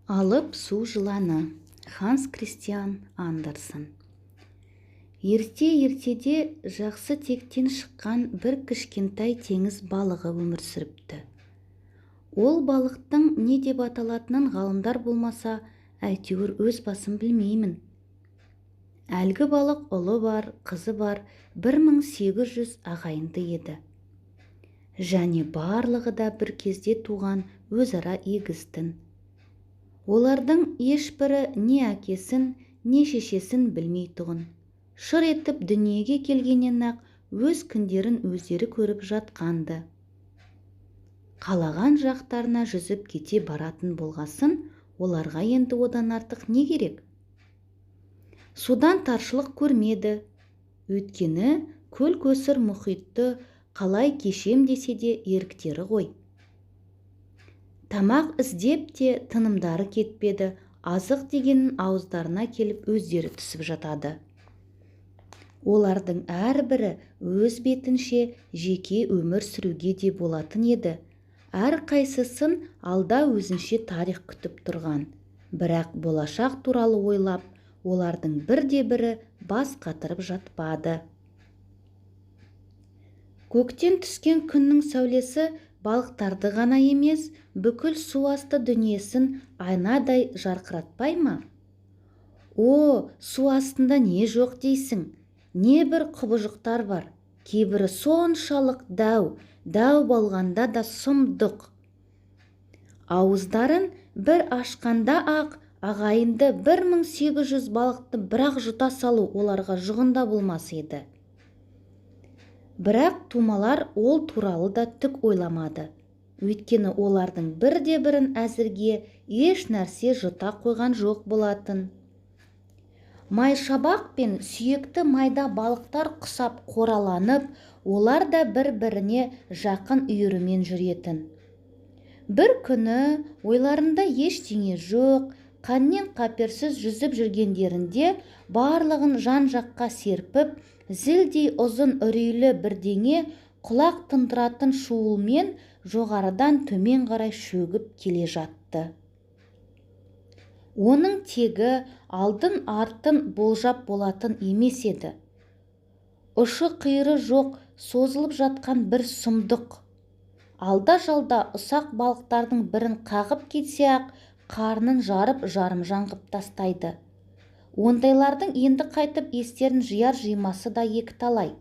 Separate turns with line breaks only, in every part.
Алып су жыланы. Ханс Кристиан Андерсен. Ерте-ертеде жақсы тектен шыққан бір кішкентай теңіз балығы өмір сүріпті. Ол балықтың не деп аталатынын ғалымдар болмаса, әйтеуір өз басым білмеймін. Әлгі балық ұлы бар, қызы бар 1800 ағайынды еді. Және барлығы да бір кезде туған өзара егістін. Олардың ешбірі не әкесін, не шешесін білмей тұғын. Шыр етіп дүниеге келгеннен-ақ өз күндерін өздері көріп жатқанды. Қалаған жақтарына жүзіп кете баратын болғасын, оларға енді одан артық не керек? Судан таршылық көрмеді. Өйткені көл-көсір мұхитты қалай кешем десе де еріктері ғой. Тамақ іздеп те тынымдары кетпеді, азық дегенін ауыздарына келіп өздері түсіп жатады. Олардың әрбірі өз бетінше жеке өмір сүруге де болатын еді. Әр қайсысын алда өзінше тарих күтіп тұрған. Бірақ болашақ туралы ойлап, олардың бірде-бірі бас қатырып жатпады. Көктен түскен күннің сәулесі балықтарды ғана емес, бүкіл су асты дүниесін айнадай жарқыратпай ма? О, су астында не жоқ дейсің? Не бір құбыжықтар бар. Кейбірі соншалық дәу болғанда да сұмдық. Ауыздарын бір ашқанда ақ ағайынды 1800 балықты бірақ жұта салу оларға жұғында болмас еді. Бірақ тумалар ол туралы да түк ойламады. Өйткені олардың бірде-бірін әзірге еш нәрсе жұта қойған жоқ болатын. Майшабақ пен сүйекті майда балықтар құсап қораланып, олар да бір-біріне жақын үйірімен жүретін. Бір күні ойларында ештеңе жоқ, қаннен-қаперсіз жүзіп жүргендерінде барлығын жан-жаққа серпіп, зілдей ұзын үрейлі бірдеңе құлақ тұндыратын шуылмен жоғарыдан төмен қарай шөгіп келе жатты. Оның тегі алдын-артын болжап болатын емес еді. Ұшы-қиыры жоқ созылып жатқан бір сұмдық. Алда-жалда ұсақ балықтардың бірін қағып кетсе ақ, қарнын жарып жарымжан ғып тастайды. Ондайлардың енді қайтып естерін жияр-жимасы да екіталай.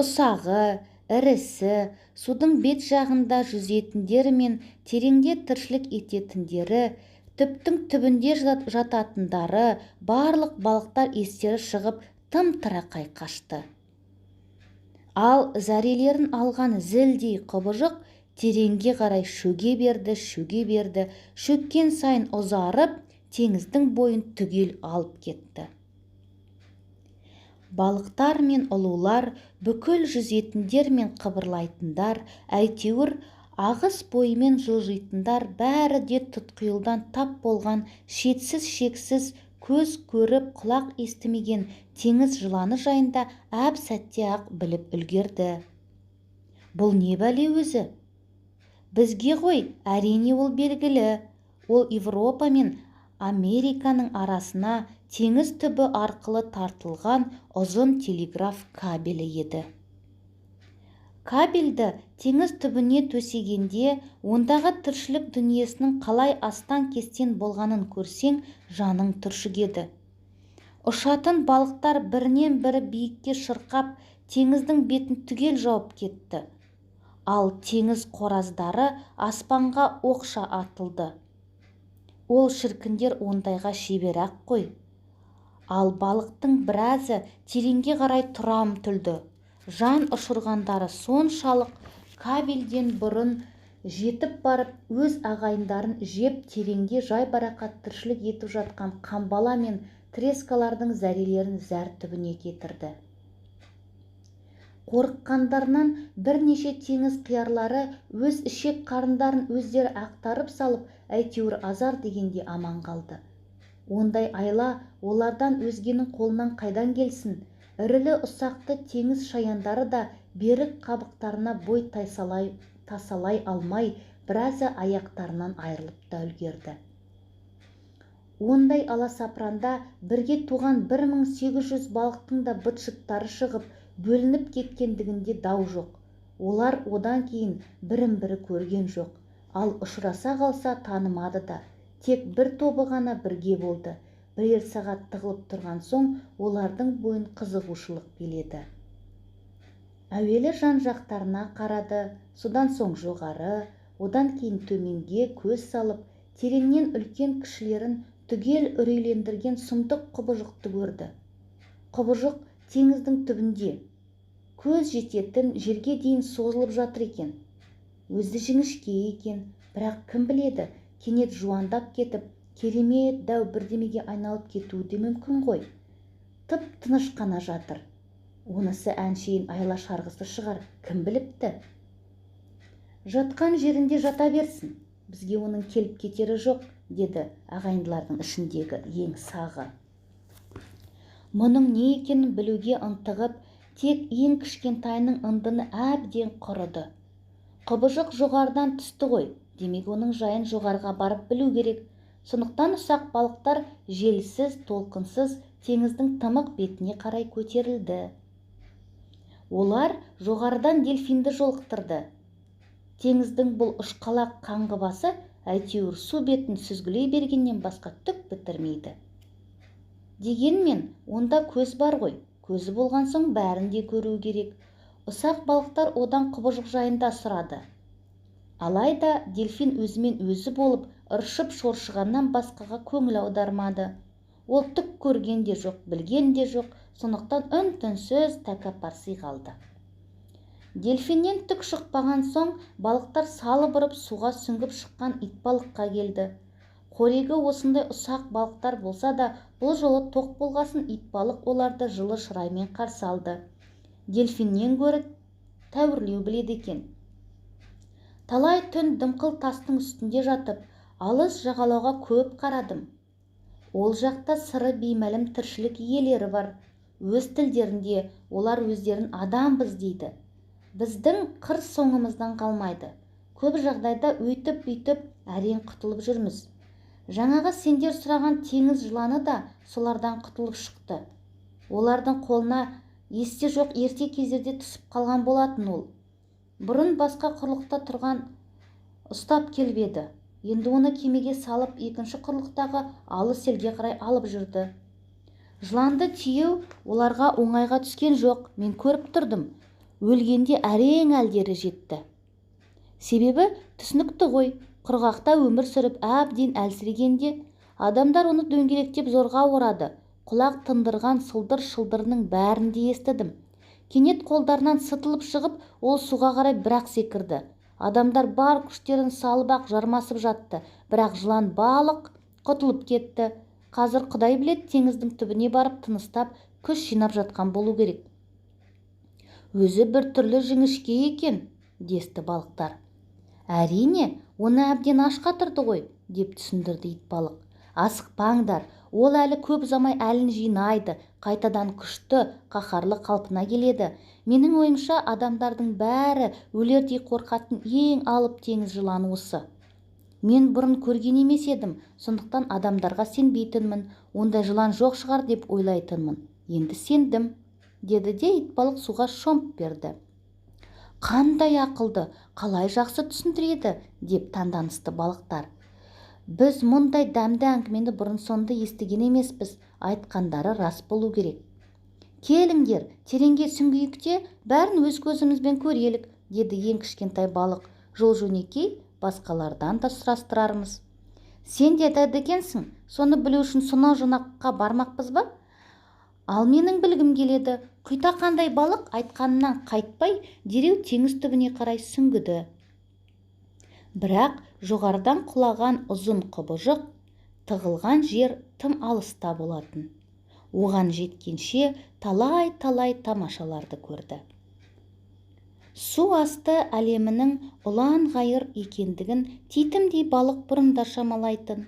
Ұсағы, ірісі, судың бет жағында жүзетіндері мен тереңде тіршілік ететіндері, түптің түбінде жататындары, барлық балықтар естері шығып тым-тырақай қашты. Ал зәрелерін алған зілдей құбыжық тереңге қарай шөге берді, шөккен сайын ұзарып, теңіздің бойын түгел алып кетті. Балықтар мен ұлулар, бүкіл жүзетіндер мен қыбырлайтындар, әйтеуір ағыс бойымен жылжитындар бәрі де тұтқиылдан тап болған шетсіз-шексіз көз көріп құлақ естімеген теңіз жыланы жайында әп-сәтте ақ біліп үлгерді. Бұл не бәле өзі? Бізге ғой, әрине ол белгілі. Ол Европа мен Американың арасына теңіз түбі арқылы тартылған ұзын телеграф кабелі еді. Кабельді теңіз түбіне төсегенде, ондағы тіршілік дүниесінің қалай астан-кестен болғанын көрсең, жаның түршігеді. Ұшатын балықтар бірінен бірі биікке шырқап, теңіздің бетін түгел жауып кетті. Ал теңіз қораздары аспанға оқша атылды. Ол шіркіндер ондайға шебер-ақ қой. Ал балықтың біразы тереңге қарай тұра ұмтылды. Жан ұшырғандары соншалық кабельден бұрын жетіп барып, өз ағайындарын жеп тереңде жайбарақат тіршілік етіп жатқан қамбала мен трескалардың зәрелерін зәр түбіне кетірді. Қорыққандарынан бірнеше теңіз қиярлары өз ішек қарындарын өздері ақтарып салып, әйтеуір азар дегенде аман қалды. Ондай айла олардан өзгенің қолынан қайдан келсін? Ірілі ұсақты теңіз шаяндары да берік қабықтарына бой тасалай алмай, біразы аяқтарынан айырылып та үлгерді. ондай аласапыранда бірге туған 1800 балықтың да быт-шыттары шығып бөлініп кеткендігінде дау жоқ. Олар одан кейін бірін-бірі көрген жоқ, ал ұшыраса қалса танымады да. Тек бір тобы ғана бірге болды. Бірер сағат тығылып тұрған соң олардың бойын қызығушылық биледі. Әуелі жан-жақтарына қарады, содан соң жоғары, одан кейін төменге көз салып, тереңнен үлкен кішілерін түгел үрейлендірген сұмдық құбыжықты көрді. Құбыжық теңіздің түбінде, көз жететін жерге дейін созылып жатыр екен. Өзі жіңішке екен, бірақ кім біледі, кенет жуандап кетіп, керемет дәу бірдемеге айналып кетуі де мүмкін ғой. Тып-тыныш қана жатыр. Онысы әншейін айла шарғысы шығар, кім біліпті. Жатқан жерінде жата берсін, бізге оның келіп кетері жоқ, деді ағайындылардың ішіндегі ең сағы. Мұның не екенін білуге ынтығып, тек ең кішкентайының ындыны әбден құрыды. Құбыжық жоғарыдан түсті ғой, демек оның жайын жоғарыға барып білу керек. Сондықтан ұсақ балықтар желсіз, толқынсыз теңіздің тымық бетіне қарай көтерілді. Олар жоғарыдан дельфинді жолықтырды. Теңіздің бұл ұшқалақ қаңғыбасы әйтеуір су бетін сүзгілей бергеннен басқа түк бітірмейді. Дегенмен, онда көз бар ғой, көзі болған соң бәрін де көру керек. Ұсақ балықтар одан құбыжық жайында сұрады. Алайда дельфин өзімен өзі болып, ыршып шоршығаннан басқаға көңіл аудармады. Ол түк көрген де жоқ, білген де жоқ, сондықтан үн-түнсіз тәкаппарси қалды. Дельфиннен түк шықпаған соң балықтар салып ұрып суға сүңгіп шыққан итбалыққа келді. Қорегі осындай ұсақ балықтар болса да, бұл жолы тоқ болғасын итбалық оларды жылы шыраймен қарсы алды. Дельфиннен гөрі тәуірлеу біледі екен. Талай түн дымқыл тастың үстінде жатып, алыс жағалауға көп қарадым. Ол жақта сыры беймәлім тіршілік иелері бар. Өз тілдерінде олар өздерін адамбыз дейді. Біздің қыр соңымыздан қалмайды. Көп жағдайда өйтіп-бүйтіп әрең құтылып жүрміз. Жаңағы сендер сұраған теңіз жыланы да солардан құтылып шықты. Олардың қолына есте жоқ ерте кездерде түсіп қалған болатын ол. Бұрын басқа құрлықта тұрған ұстап келіп еді. Енді оны кемеге салып, екінші құрлықтағы алыс елге қарай алып жүрді. Жыланды тиеу оларға оңайға түскен жоқ, мен көріп тұрдым. Өлгенде әрең әлдері жетті. Себебі түсінікті ғой, құрғақта өмір сүріп әбден әлсірегенде адамдар оны дөңгелектеп зорға орады. Құлақ тындырған сылдыр-шылдырының бәрін де естідім. Кенет қолдарынан сытылып шығып, ол суға қарай бір-ақ секірді. Адамдар бар күштерін салып-ақ жармасып жатты, бірақ жылан балық құтылып кетті. Қазір Құдай білет, теңіздің түбіне барып тыныстап, күш жинап жатқан болу керек. Өзі бір түрлі жіңішке екен, десті балықтар. Әрине, оны әбден аш қатырды ғой, деп түсіндірді итбалық. Асықпаңдар, ол әлі көп замай әлін жинайды, қайтадан күшті, қаһарлы қалпына келеді. Менің ойымша адамдардың бәрі өлердей қорқатын ең алып теңіз жыланы осы. Мен бұрын көрген емес едім, сондықтан адамдарға сенбейтінмін, ондай жылан жоқ шығар деп ойлайтынмын. Енді сендім, деді де итбалық суға шомып берді. Қандай ақылды, қалай жақсы түсіндіреді, деп таңданысты балықтар. Біз мұндай дәмді әңгімені бұрын-соңды естіген емеспіз, айтқандары рас болу керек. Келіңдер, тереңге сүңгиік те, бәрін өз көзімізбен көрелік, деді ең кішкентай балық. Жол-жөнекей басқалардан да сұрастырармыз. Сен де дәді екенсің, соны білу үшін сонау жонаққа бармақпыз ба? Ал менің білгім келеді. Құйта қандай балық айтқанынан қайтпай, дереу теңіз түбіне қарай сүңгіді. Бірақ жоғарыдан құлаған ұзын құбыжық тығылған жер тым алыста болатын. Оған жеткенше талай-талай тамашаларды көрді. Су асты әлемінің ұлан-ғайыр екендігін титімдей балық бұрында шамалайтын.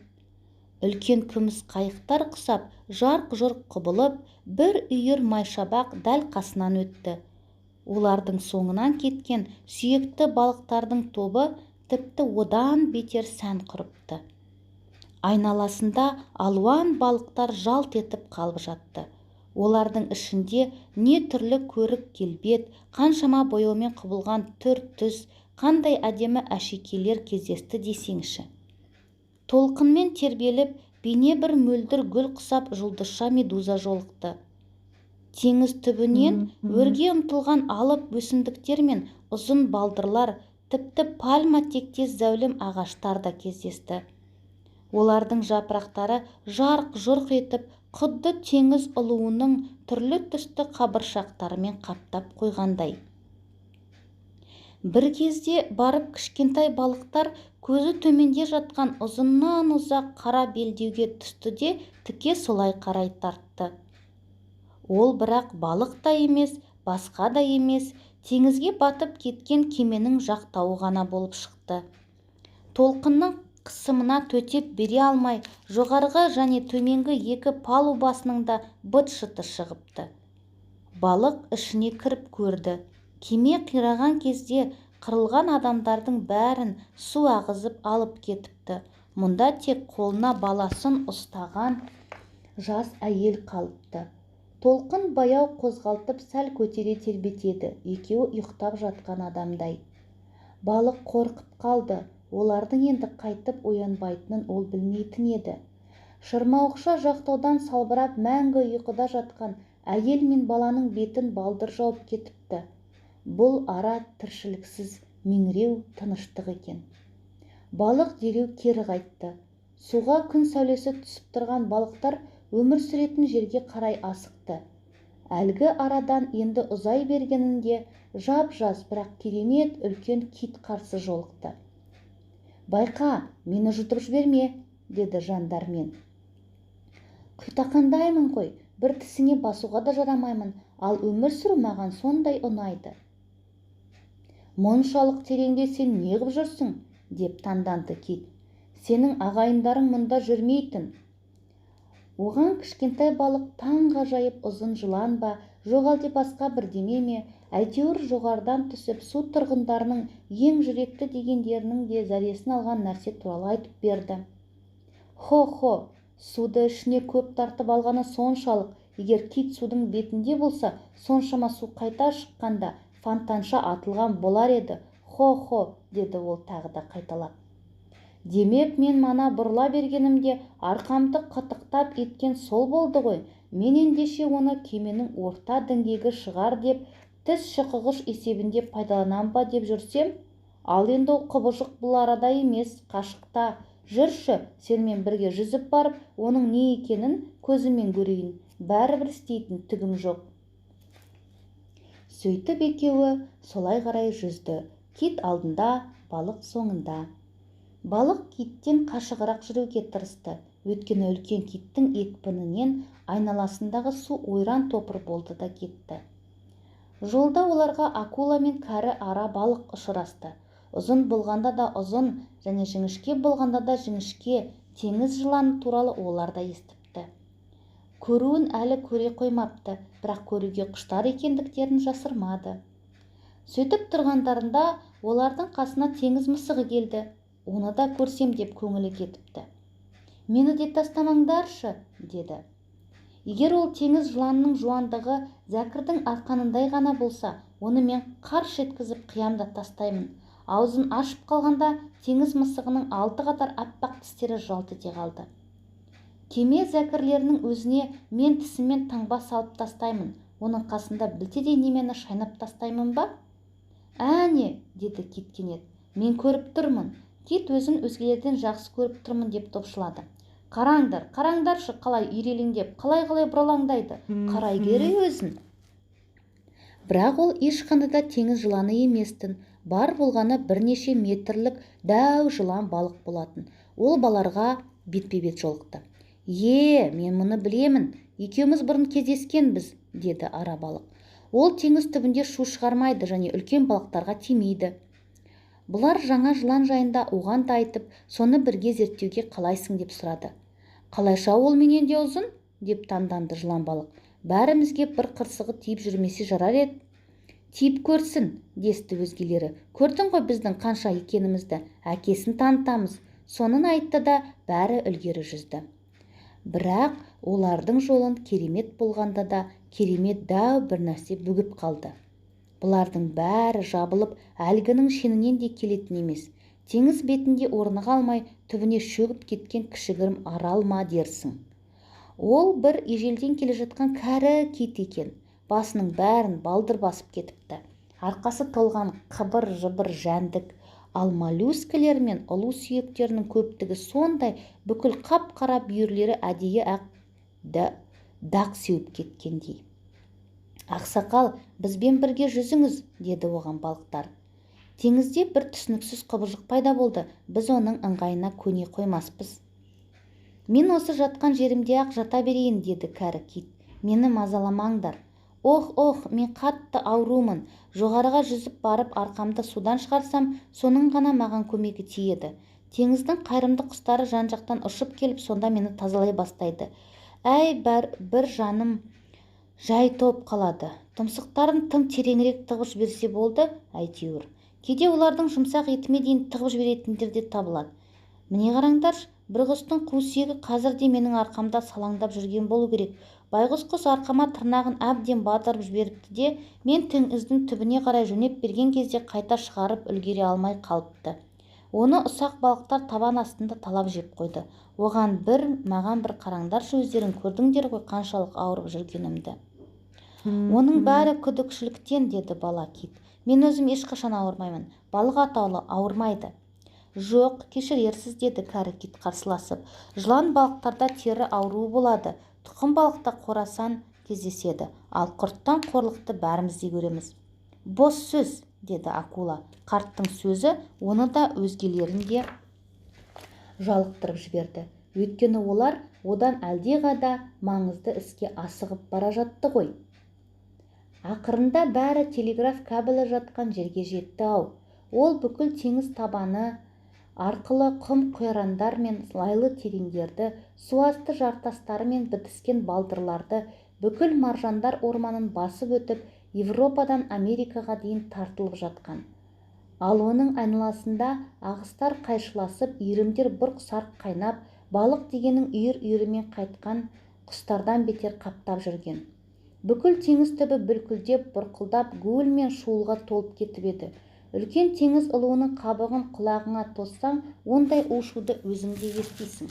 Үлкен күміс қайықтар құсап, жарқ-жұрқ құбылып, бір үйір майшабақ дәл қасынан өтті. Олардың соңынан кеткен сүйекті балықтардың тобы тіпті одан бетер сән құрыпты. Айналасында алуан балықтар жалт етіп қалып жатты. Олардың ішінде не түрлі көрік келбет, қаншама бояумен құбылған түр түс, қандай әдемі әшекейлер кездесті десеңші. Толқынмен тербеліп, бейне бір мөлдір гүл құсап жұлдызша медуза жолықты. Теңіз түбінен өрге ұмтылған алып өсімдіктер мен ұзын балдырлар, тіпті пальма тектес зәулім ағаштар да кездесті. Олардың жапырақтары жарқ-жұрқ етіп, құдды теңіз ұлуының түрлі түсті қабыршақтарымен қаптап қойғандай. Бір кезде барып кішкентай балықтар көзі төменде жатқан ұзыннан ұзақ қара белдеуге түсті де тіке солай қарай тартты. Ол бірақ балық та емес, басқа да емес, теңізге батып кеткен кеменің жақтауы ғана болып шықты. Толқынның қысымына төтеп бере алмай, жоғарғы және төменгі екі палубасының да быт-шыты шығыпты. Балық ішіне кіріп көрді. Кеме қираған кезде қырылған адамдардың бәрін су ағызып алып кетіпті. Мұнда тек қолына баласын ұстаған жас әйел қалыпты. Толқын баяу қозғалтып сәл көтере тербетеді, екеуі ұйықтап жатқан адамдай. Балық қорқып қалды. Олардың енді қайтып оянбайтынын ол білмейтін еді. Шырмауықша жақтаудан салбырап мәңгі ұйқыда жатқан әйел мен баланың бетін балдыр жауып кетіпті. Бұл ара тіршіліксіз меңіреу тыныштық екен. Балық дереу кері қайтты. Суға күн сәулесі түсіп тұрған балықтар өмір сүретін жерге қарай асықты. Әлгі арадан енді ұзай бергенінде жап-жас, бірақ керемет үлкен кит қарсы жолықты. «Байқа, мені жұтып жіберме», деді жандармен. «Құйтақандаймын ғой, бір тісіңе басуға да жарамаймын, ал өмір сүру маған сондай ұнайды». «Мұншалық тереңде сен неғып жүрсің?» деп таңданды кит. «Сенің ағайындарың мұнда жүрмейтін». Оған кішкентай балық таңғажайып ұзын жылан ба, жоқ әлде басқа бірдеме ме, әйтеуір жоғарыдан түсіп су тұрғындарының ең жүректі дегендерінің де зәресін алған нәрсе туралы айтып берді. «Хо-хо, суды ішіне көп тартып алғаны соншалық, егер кит судың бетінде болса, соншама су қайта шыққанда фонтанша атылған болар еді. Хо-хо», деді ол тағы да қайталап. «Демек мен мана бұрыла бергенімде арқамды қытықтап еткен сол болды ғой. Мен ендеше оны кеменің орта діңгегі шығар деп, тіс шұқығыш есебінде пайдаланам ба деп жүрсем? Ал енді ол құбыжық бұл арада емес, қашықта. Жүрші, сенімен бірге жүзіп барып, оның не екенін көзімен көрейін. Бәрібір істейтін түгім жоқ». Сөйтіп екеуі солай қарай жүзді. Кит алдында, балық соңында. Балық киттен қашығырақ жүруге тырысты. Өйткені үлкен киттің екпінінен айналасындағы су ойран топыр болды да кетті. Жолда оларға акула мен кәрі ара балық ұшырасты. Ұзын болғанда да ұзын, және жіңішке болғанда да жіңішке теңіз жыланы туралы олар да естіпті. Көруін әлі көре қоймапты, бірақ көруге құштар екендіктерін жасырмады. Сөйтіп тұрғандарында олардың қасына теңіз мысығы келді. Оны да көрсем деп көңілі кетіпті. «Мені де тастамаңдаршы», деді. «Егер ол теңіз жыланының жуандығы зәкірдің арқанындай ғана болса, оны мен қарш еткізіп қиямда тастаймын». Аузын ашып қалғанда теңіз мысығының 6 қатар аппақ тістері жалт ете қалды. «Кеме зәкірлерінің өзіне мен тісімен таңба салып тастаймын. Оның қасында білтедей немені шайнап тастаймын ба?» «Әне», деді кит кенет. «Мен көріп тұрмын». Кит өзін өзгелерден жақсы көріп тұрмын деп топшылады. «Қараңдар, қараңдаршы, қалай ирелеңдеп, қалай бұралаңдайды. Қарай гері өзін». Бірақ ол ешқандай да теңіз жыланы еместін. Бар болғаны бірнеше метрлік дәу жылан балық болатын. Ол баларға бетпе-бет жолықты. Мен мұны білемін. Екеуміз бұрын кездескенбіз», деді ара балық. «Ол теңіз түбінде шу шығармайды және үлкен балықтарға тимейді». Бұлар жаңа жылан жайында оған да айтып, соны бірге зерттеуге қалайсың деп сұрады. «Қалайша ол менен де ұзын?» деп таңданды жылан балық. «Бәрімізге бір қырсығы тиіп жүрмесе жарар еді». «Тиіп көрсін», десті өзгелері. «Көрдің ғой біздің қанша екенімізді, әкесін танытамыз. Сонын айтты да бәрі үлгері жүзді. Бірақ олардың жолын керемет болғанда да керемет дәу бір нәрсе бүгіп қалды. Бұлардың бәрі жабылып әлгінің шенінен де келетін емес. Теңіз бетінде орны қалмай түбіне шөгіп кеткен кішігірім арал ма дерсің. Ол бір ежелден келе жатқан кәрі кит екен. Басының бәрін балдыр басып кетіпті. Арқасы толған қыбыр-жыбыр жәндік, ал моллюскілер мен ұлу сүйектерінің көптігі сондай, бүкіл қап-қара бүйірлері әдейі ақ дақ сеуіп кеткендей. Ақсақал, бізбен бірге жүзіңіз, деді оған балықтар. Теңізде бір түсініксіз құбыжық пайда болды. Біз оның ыңғайына көне қоймаспыз. Мен осы жатқан жерімде ақ жата берейін, деді кәрі кит. Мені мазаламаңдар. Ох, мен қатты аурумын. Жоғарыға жүзіп барып арқамды судан шығарсам, соның ғана маған көмегі тиеді. Теңіздің қайырымды құстары жан-жақтан ұшып келіп, сонда мені тазалай бастайды. Әй, бір жаным жай топ қалады. Тұмсықтарын тым тереңірек тығып жіберсе болды, әйтеуір. Кейде олардың жұмсақ етіме дейін тығып жіберетіндер де табылады. Міне қараңдаршы, бір құстың қу сүйегі қазір де менің арқамда салаңдап жүрген болу керек. Байғұс құс арқама тырнағын әбден батырып жіберіпті де, мен теңіздің түбіне қарай жөнеп берген кезде қайта шығарып үлгере алмай қалыпты. Оны ұсақ балықтар табан астында талап жеп қойды. Маған бір қараңдаршы өздерің, көрдіңдер ғой қаншалық ауырып жүргенімді. Оның бәрі күдікшіліктен, деді бала кит. Мен өзім ешқашан ауырмаймын. Балық атаулы ауырмайды. Жоқ, кешірерсіз, деді кәрі кит қарсыласып. Жылан балықтарда тері ауруы болады. Тұқым балықта қорасан кездеседі. Ал құрттан қорлықты бәріміз де көреміз. Бос сөз, деді акула. Қарттың сөзі оны да өзгелерін де жалықтырып жіберді. Өйткені олар одан әлдеқайда маңызды іске асығып бара жатты ғой. Ақырында бәрі телеграф кабелі жатқан жерге жетті-ау. Ол бүкіл теңіз табаны арқылы құм қойрандар мен лайлы тереңдерді, суасты жартастары мен бітіскен балдырларды, бүкіл маржандар орманын басып өтіп, Европадан Америкаға дейін тартылып жатқан. Ал оның айналасында ағыстар қайшыласып, иірімдер бұрқ-сарқ қайнап, балық дегенің үйір-үйірімен қайтқан құстардан бетер қаптап жүрген. Бүкіл теңіз түбі бүлкілдеп, бұрқылдап, гуіл мен шуылға толып кетіп еді. Үлкен теңіз ұлуының қабығын құлағыңа тоссаң, ондай у-шуды өзіңде естисің.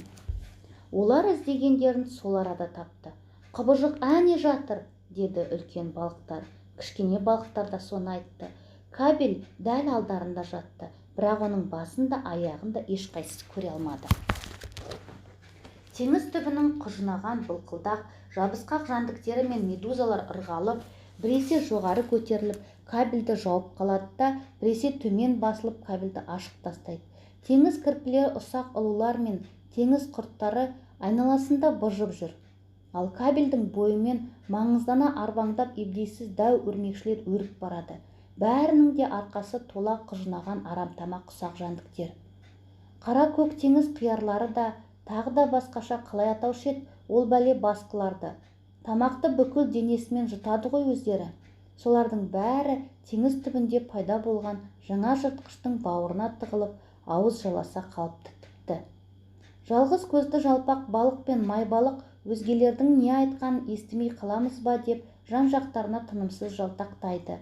Олар іздегендерін сол арада тапты. Құбыжық әне жатыр, деді үлкен балықтар. Кішкене балықтар да соны айтты. Кабель дәл алдарында жатты, бірақ оның басын да аяғын да ешқайсысы көре алмады. Теңіз түбінің құжынаған былқылдақ, жабысқақ жәндіктері мен медузалар ырғалып, біресе жоғары көтеріліп, кабельді жауып қалады да, біресе төмен басылып кабельді ашып тастайды. Теңіз кірпілері ұсақ ұлулар мен теңіз құрттары айналасында быжып жүр. Ал кабельдің бойымен маңыздана арбаңдап ебдейсіз дәу өрмекшілер өріп барады. Бәрінің де арқасы тола құжынаған арамтамақ ұсақ жәндіктер. Қара көк теңіз қиярлары да, тағы да басқаша қалай атаушы еді, ол бәле басқыларды. Тамақты бүкіл денесімен жұтады ғой өздері. Солардың бәрі теңіз түбінде пайда болған жаңа жыртқыштың бауырына тығылып, ауыз жаласа қалыпты тіпті. Жалғыз көзді жалпақ балық пен майбалық өзгелердің не айтқанын естімей қаламыз ба деп жан-жақтарына тынымсыз жалтақтайды.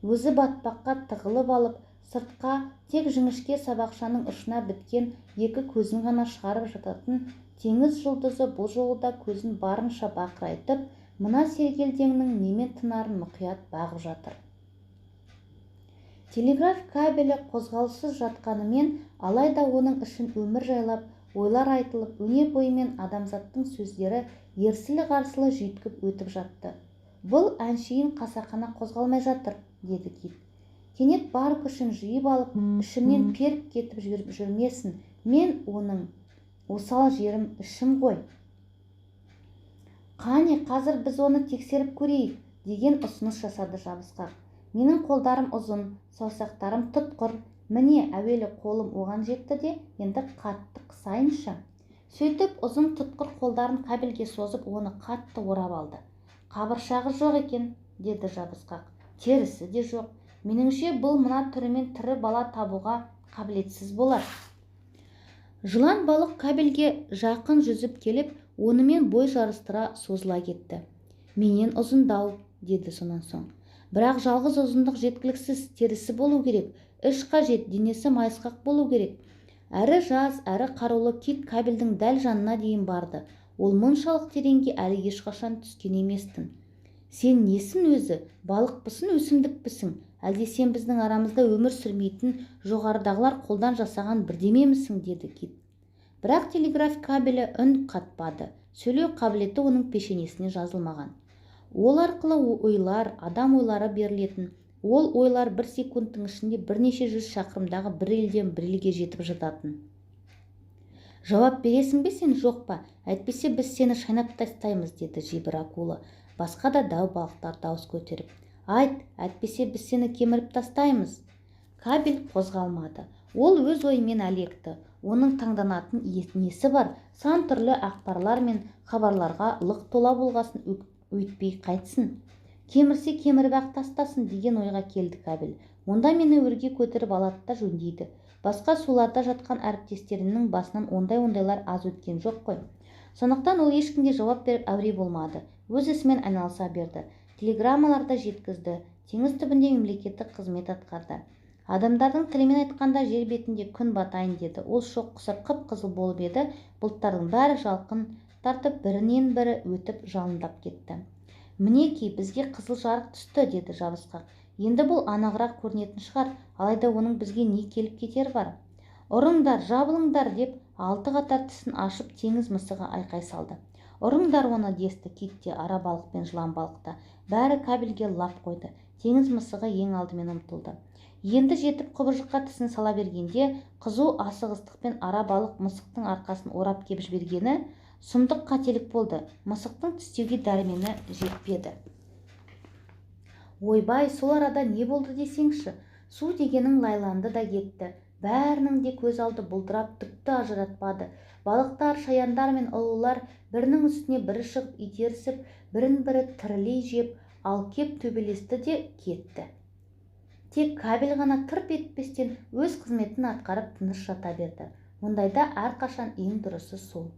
Өзі батпаққа тығылып алып, сыртқа тек жіңішке сабақшаның ұшына біткен екі көзін ғана шығарып жататын теңіз жұлдызы бұл жолы да көзін барынша бақырайтып, мына сергелдеңнің немен тынарын мұқият бағып жатыр. Телеграф кабелі қозғалыссыз жатқанымен, алайда оның ішін өмір жайлап, ойлар айтылып, өне бойымен адамзаттың сөздері ерсілі-қарсылы жүйткіп өтіп жатты. Бұл әншейін қасақана қозғалмай жатыр, деді кит. Кенет бар күшін жиып алып, ішімнен періп кетіп жүрмесін. Мен оның осал жерім ішім ғой. Қане, қазір біз оны тексеріп көрейік, деген ұсыныс жасады жабысқақ. Менің қолдарым ұзын, саусақтарым тұтқыр. Міне, әуелі қолым оған жетті де, енді қатты қысайыншы. Сөйтіп, ұзын тұтқыр қолдарын кабельге созып, оны қатты орап алды. Қабыршағы жоқ екен, деді жабысқақ. Терісі де жоқ. Меніңше бұл мына түрімен тірі бала табуға қабілетсіз болар. Жылан балық кабельге жақын жүзіп келіп, онымен бой жарыстыра созыла кетті. Менен ұзындау, деді сонан соң. Бірақ жалғыз ұзындық жеткіліксіз, терісі болу керек, іш қажет, денесі майысқақ болу керек. Әрі жас, әрі қарулы кит кабельдің дәл жанына дейін барды. Ол мұншалық тереңге әлі ешқашан түскен еместін. Сен несін өзі, балықпысың, өсімдікпісің? Әлде сен біздің арамызда өмір сүрмейтін жоғарыдағылар қолдан жасаған бірдемемісің, деді кит. Бірақ телеграф кабелі үн қатпады. Сөйлеу қабілеті оның пешенесіне жазылмаған. Ол арқылы ойлар, адам ойлары берілетін. Ол ойлар бір секундтың ішінде бірнеше жүз шақырымдағы бір елден бір елге жетіп жататын. Жауап бересің бе сен, жоқ па? Әйтпесе біз сені шайнап тастаймыз, деді жебір акула. Басқа да дәу балықтар дауыс көтеріп. Айт, әйтпесе біз сені кеміріп тастаймыз. Кабель қозғалмады. Ол өз ойымен әлекті. Оның таңданатын несі бар? Сан түрлі ақпарлар мен хабарларға лық тола болғасын өйтпей қайтсын. Кемірсе кеміріп ақ тастасын деген ойға келді кабель. Онда мені өрге көтеріп алады да жөндейді. Басқа суларда жатқан әріптестерінің басынан ондайлар аз өткен жоқ қой. Сондықтан ол ешкімге жауап беріп әуре болмады. Өз ісімен айналыса берді. Телеграммаларды жеткізді. Теңіз түбінде мемлекеттік қызмет атқарды. Адамдардың тілімен айтқанда жер бетінде күн батайын деді. Ол шоқ құсап қып-қызыл болып еді. Бұлттардың бәрі жалқын тартып бірінен бірі өтіп жалындап кетті. Мінеки, бізге қызыл жарық түсті, деді жабысқақ. Енді бұл анығырақ көрінетін шығар, алайда оның бізге не келіп кетер бар? Ұрыңдар, жабылыңдар, деп 6 қатар тісін ашып теңіз мысығы айқай салды. Ұрыңдар оны, десті кит те, ара балық пен жылан балықта. Бәрі кабельге лап қойды. Теңіз мысығы ең алдымен ұмтылды. Енді жетіп құбыжыққа тісін сала бергенде, қызу асығыстықпен ара балық мысықтың арқасын орап кеп жібергені сұмдық қателік болды. Мысықтың тістеуге дәрмені жетпеді. Ойбай, сол арада не болды десеңші? Су дегенің лайланды да кетті. Бәрінің де көз алды бұлдырап түкті ажыратпады. Балықтар, шаяндар мен ұлулар бірінің үстіне бірі шығып итерісіп, бірін-бірі тірілей жеп, ал кеп төбелесті де кетті. Тек кабель ғана тырп етпестен өз қызметін атқарып тыныш жата берді. Мұндайда әрқашан ең дұрысы сол.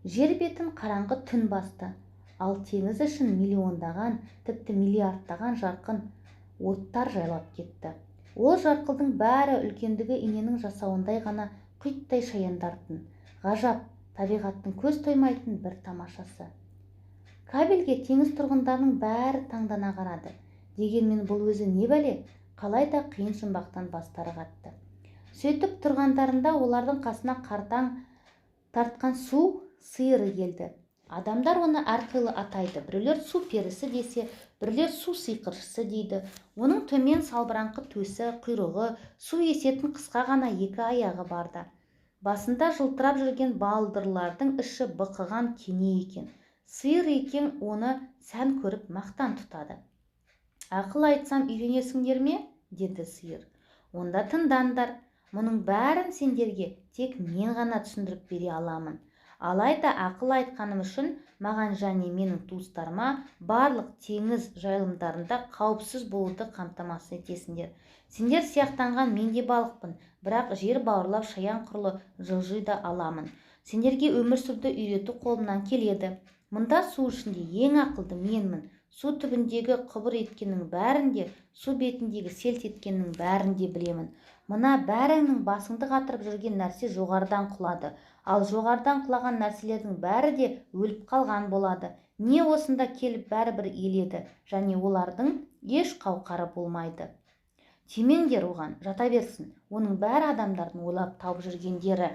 Жер бетін қараңғы түн басты. Ал теңіз үшін миллиондаған, тіпті миллиардтаған жарқын оттар жайлап кетті. Ол жарқылдың бәрі үлкендігі иненің жасауындай ғана құйттай шаяндардың. Ғажап, табиғаттың көз тоймайтын бір тамашасы. Кабельге теңіз тұрғындарының бәрі таңдана қарады. Дегенмен бұл өзі не бәле? Қалай да қиын жұмбақтан бастары қатты. Сөйтіп тұрғандарында олардың қасына қартаң тартқан су сиыры келді. Адамдар оны әрқилы атайды. Біреулер су перісі десе, біреулер су сиқыршысы дейді. Оның төмен салбыраңқы төсі, құйрығы, су есетін қысқа ғана 2 аяғы барда. Басында жылтырап жүрген балдырлардың іші бықыған кене екен. Сиыр екен оны сән көріп мақтан тұтады. Ақыл айтсам үйренесіңдер ме? Деді сиыр. Онда тыңдаңдар. Мұның бәрін сендерге тек мен ғана түсіндіріп бере аламын. Алайда ақыл айтқаным үшін маған және менің туыстарыма барлық теңіз жайылымдарында қауіпсіз болуды қамтамасыз етесіңдер. Сендер сияқтанған мен де балықпын, бірақ жер бауырлап шаян құрлы жылжи да аламын. Сендерге өмір сүруді үйрету қолымнан келеді. Мұнда су ішінде ең ақылды менмін. Су түбіндегі құбыр еткеннің бәрінде, су бетіндегі селт еткеннің бәрінде білемін. Мына бәріңнің басыңды қатырып жүрген нәрсе жоғарыдан құлады. Ал жоғарыдан құлаған нәрселердің бәрі де өліп қалған болады. Не осында келіп бәрібір еледі, және олардың еш қауқары болмайды. Тимеңдер оған, жата берсін. Оның бәрі адамдардың ойлап тауып жүргендері.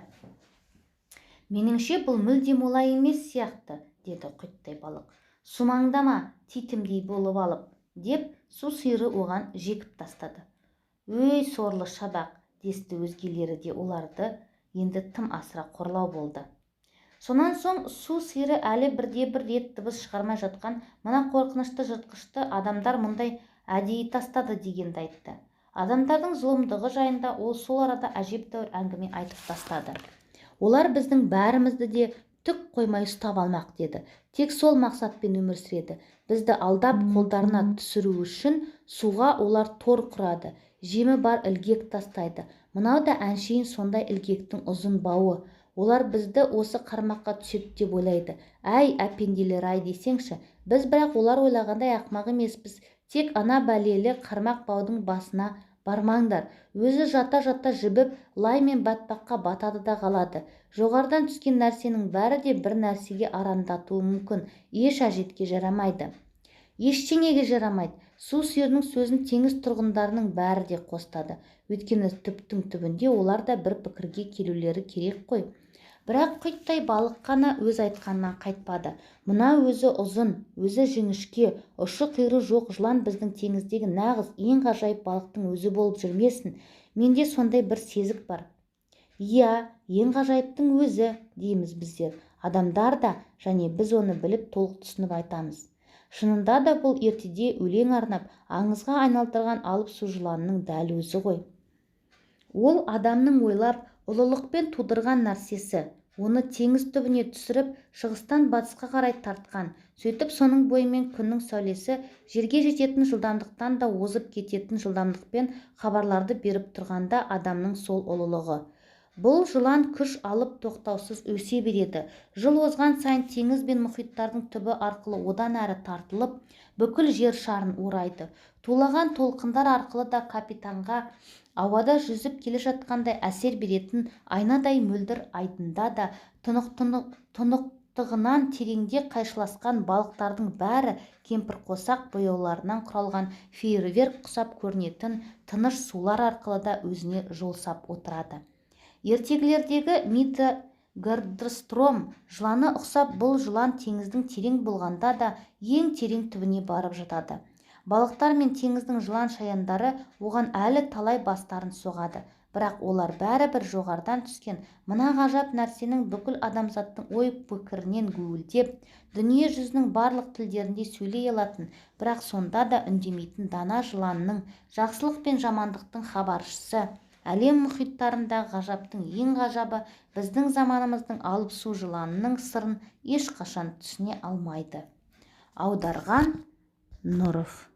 Меніңше бұл мүлдем олай емес сияқты, деді құйттай балық. Сумаңдама, титімдей болып алып, деп су сиыры оған жекіп тастады. Өй сорлы шабақ, десті өзгелері де оларды енді тым асыра қорлау болды. Сонан соң су сиыры әлі бірде-бір рет дыбыс шығармай жатқан мына қорқынышты жыртқышты адамдар мұндай әдейі тастады дегенді айтты. Адамдардың зұлымдығы жайында ол сол арада әжептәуір әңгіме айтып тастады. Олар біздің бәрімізді де түк қоймай ұстап алмақ деді. Тек сол мақсатпен өмір сүреді. Бізді алдап қолдарына түсіру үшін суға олар тор құрады. Жемі бар ілгек тастайды. Мынау да әншейін сондай ілгектің ұзын бауы. Олар бізді осы қармаққа түседі деп ойлайды. Әй, әпенделер-ай десеңші, біз бірақ олар ойлағандай ақымақ емеспіз. Тек ана бәлелі қармақ баудың басына бармаңдар. Өзі жата-жата жібіп, лай мен батпаққа батады да қалады. Жоғарыдан түскен нәрсенің бәрі де бір нәрсеге арандатуы мүмкін. Еш әжетке жарамайды. Ештеңеге жарамайды. Су сүйердің сөзін теңіз тұрғындарының бәрі де қостады. Өйткені түптің түбінде олар да бір пікірге келулері керек қой. Бірақ құйттай балық қана өз айтқанынан қайтпады. Мына өзі ұзын, өзі жіңішке, ұшы-қиыры жоқ жылан біздің теңіздегі нағыз ең ғажайып балықтың өзі болып жүрмесін. Менде сондай бір сезік бар. Иә, ең ғажайыптың өзі, дейміз біздер. Адамдар да, және біз оны біліп толық түсініп айтамыз. Шынында да бұл ертеде өлең арнап, аңызға айналдырған алып су жыланының дәл өзі ғой. Ол адамның ойлап, ұлылықпен тудырған нәрсесі. Оны теңіз түбіне түсіріп, шығыстан батысқа қарай тартқан. Сөйтіп соның бойымен күннің сәулесі жерге жететін жылдамдықтан да озып кететін жылдамдықпен хабарларды беріп тұрғанда адамның сол ұлылығы. Бұл жылан күш алып тоқтаусыз өсе береді. Жыл озған сайын теңіз бен мұхиттардың түбі арқылы одан әрі тартылып, бүкіл жер шарын орайды. Тулаған толқындар арқылы да капитанға ауада жүзіп келе жатқандай әсер беретін айнадай мөлдір айдында да тұнықтығынан тереңде қайшыласқан балықтардың бәрі кемпірқосақ бояуларынан құралған фейерверк құсап көрінетін тыныш сулар арқылы да өзіне жол сап отырады. Ертегілердегі Мидгардстром жыланы ұқсап, бұл жылан теңіздің терең болғанда да ең терең түбіне барып жатады. Балықтар мен теңіздің жылан шаяндары оған әлі талай бастарын соғады. Бірақ олар бәрібір жоғарыдан түскен мына ғажап нәрсенің бүкіл адамзаттың ой пікірінен гуілдеп, дүние жүзінің барлық тілдерінде сөйлей алатын, бірақ сонда да үндемейтін дана жыланның, жақсылық пен жамандықтың хабаршысы, әлем мұхиттарындағы ғажаптың ең ғажабы біздің заманымыздың алып су жыланының сырын ешқашан түсіне алмайды. Аударған Нұров.